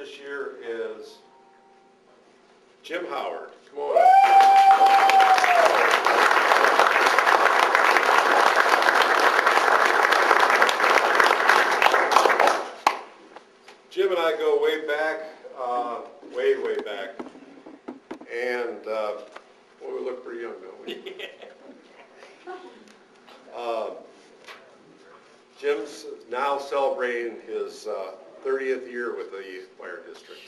this year is Jim Howard. Come on up. Jim and I go way back, way back, and well, we look pretty young, don't we? Jim's now celebrating his 30th year with the fire district.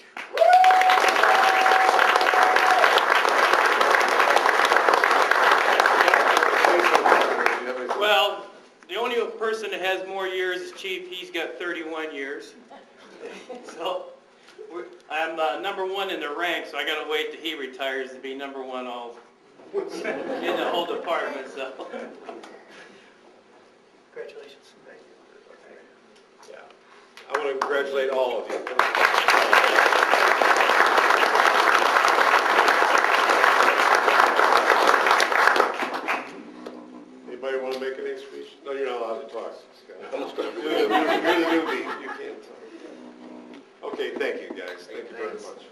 Well, the only person that has more years is Chief. He's got 31 years. So I'm number one in the rank, so I got to wait till he retires to be number one all in the whole department. So. Congratulations. Yeah, I want to congratulate all of you. Anybody want to make any speech? No, you're not allowed to talk. You're the newbie. You can't talk. Okay, thank you guys. Thank you very much.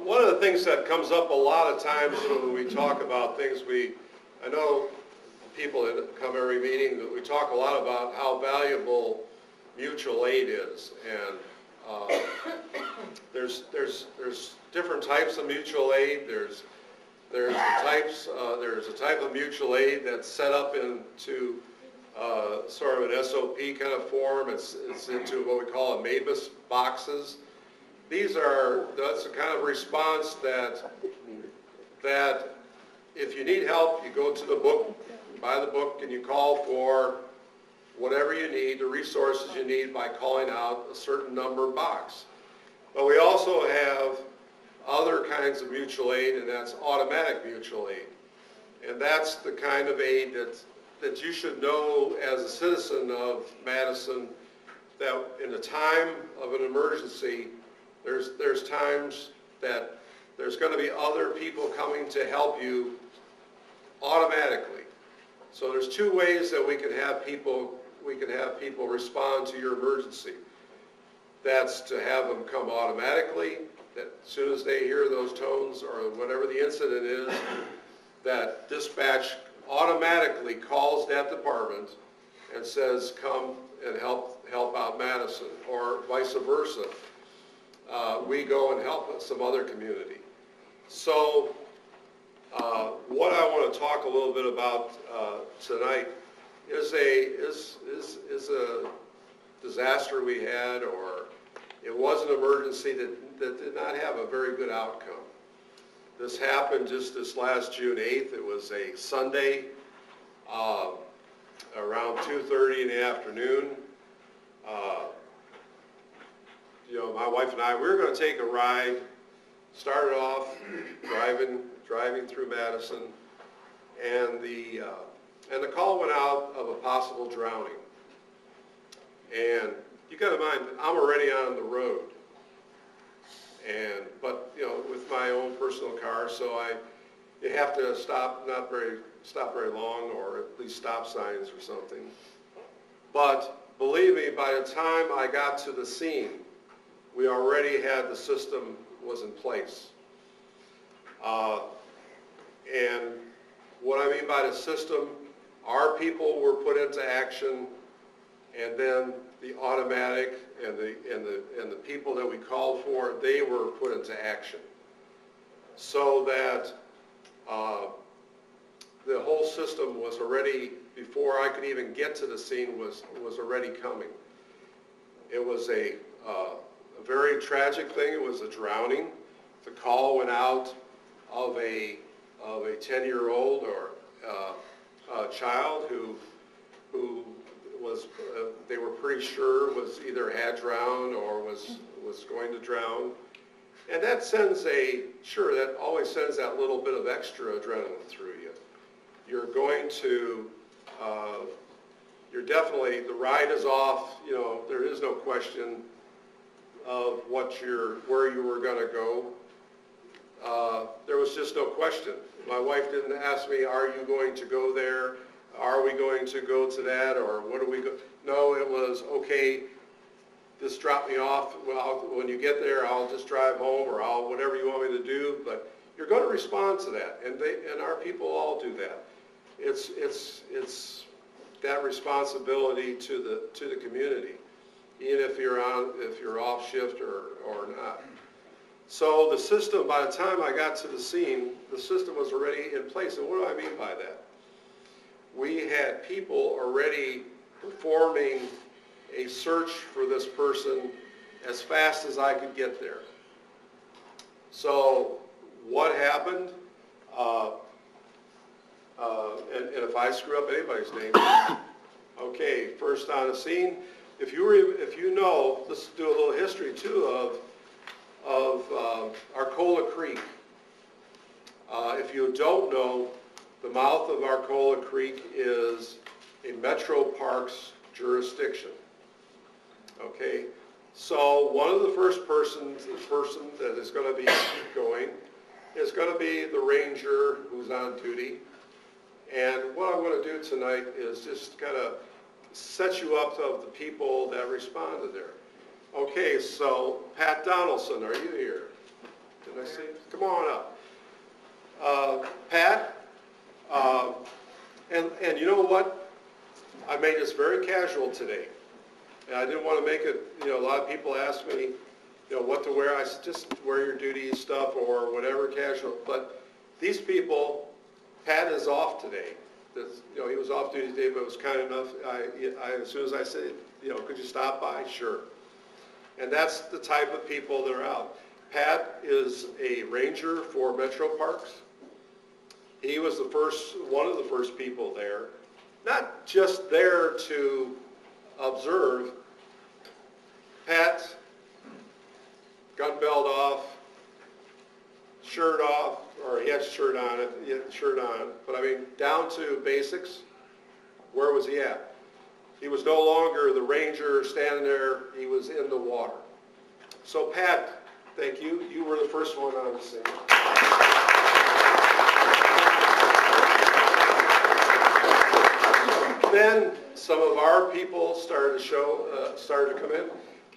One of the things that comes up a lot of times when we talk about things, I know people that come every meeting, that we talk a lot about how valuable mutual aid is, and there's different types of mutual aid. There's a type of mutual aid that's set up into sort of an SOP kind of form. It's into what we call a MABUS boxes. That's the kind of response that if you need help, you go to the book, buy the book, and you call for whatever you need, the resources you need by calling out a certain number box. But we also have other kinds of mutual aid, and that's automatic mutual aid. And that's the kind of aid that you should know as a citizen of Madison, that in a time of an emergency, there's times that there's going to be other people coming to help you automatically. So there's two ways that we can have people respond to your emergency. That's to have them come automatically, that as soon as they hear those tones or whatever the incident is, that dispatch automatically calls that department and says, come and help out Madison, or vice versa. We go and help some other community. So what I want to talk a little bit about tonight is a disaster we had, or it was an emergency that did not have a very good outcome. This happened just this last June 8th. It was a Sunday around 2:30 in the afternoon. My wife and I, we were going to take a ride. Started off driving through Madison, and the call went out of a possible drowning. And you got to mind, I'm already on the road, but with my own personal car, so you have to stop, not very long, or at least stop signs or something. But believe me, by the time I got to the scene, we already had the system was in place. And what I mean by the system, our people were put into action, and then the automatic and the people that we called for, they were put into action. So that the whole system was already, before I could even get to the scene, was already coming. It was a very tragic thing. It was a drowning. The call went out of a 10-year-old or child who they were pretty sure was either had drowned or was going to drown. And that that always sends that little bit of extra adrenaline through you. You're going to, you're definitely, the ride is off, there is no question of where you were going to go. There was just no question. My wife didn't ask me, are you going to go there? Are we going to go to that? Or what do we go? No, it was, okay, just drop me off. Well, when you get there, I'll just drive home, or whatever you want me to do. But you're going to respond to that, and our people all do that. It's that responsibility to the community, even if you're off shift or not. So the system, by the time I got to the scene, the system was already in place. And what do I mean by that? We had people already performing a search for this person as fast as I could get there. So what happened? And if I screw up anybody's name, okay, first on the scene. If you know, let's do a little history too of Arcola Creek. If you don't know, the mouth of Arcola Creek is a Metro Parks jurisdiction. Okay, so one of the first person that is going to be going is going to be the ranger who's on duty. And what I'm going to do tonight is just kind of set you up of the people that responded there. Okay, so Pat Donaldson, are you here? Did I see? Come on up. Pat, and you know what? I made this very casual today. And I didn't want to make it, a lot of people ask me, what to wear. I said, just wear your duty stuff or whatever, casual. But these people, Pat is off today. He was off duty today, but it was kind enough. As soon as I said, could you stop by? Sure. And that's the type of people that are out. Pat is a ranger for Metro Parks. He was one of the first people there, not just there to observe. Pat, gun belt off, shirt off, or he had a shirt on, but I mean, down to basics. Where was he at? He was no longer the ranger standing there, he was in the water. So Pat, thank you. You were the first one on the scene. Then some of our people started to come in,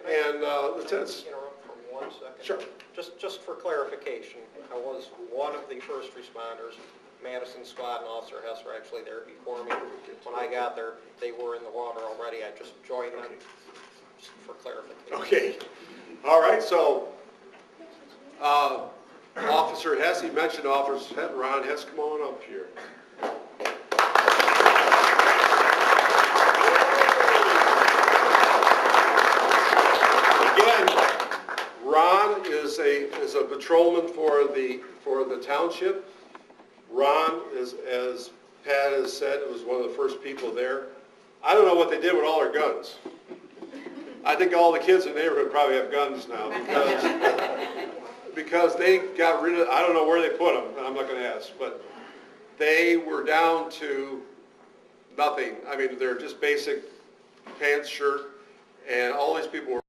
and lieutenants. Interrupt for 1 second? Sure. Just for clarification, I was one of the first responders. Madison squad and Officer Hess were actually there before me. When I got there, they were in the water already. I just joined them, just for clarification. Okay. All right. So, Officer Hess, he mentioned Officer Hess. Ron Hess, come on up here. Ron is a patrolman for the township. Ron is, as Pat has said, was one of the first people there. I don't know what they did with all their guns. I think all the kids in the neighborhood probably have guns now because they got rid of. I don't know where they put them. I'm not going to ask, but they were down to nothing. I mean, they're just basic pants, shirt, and all these people were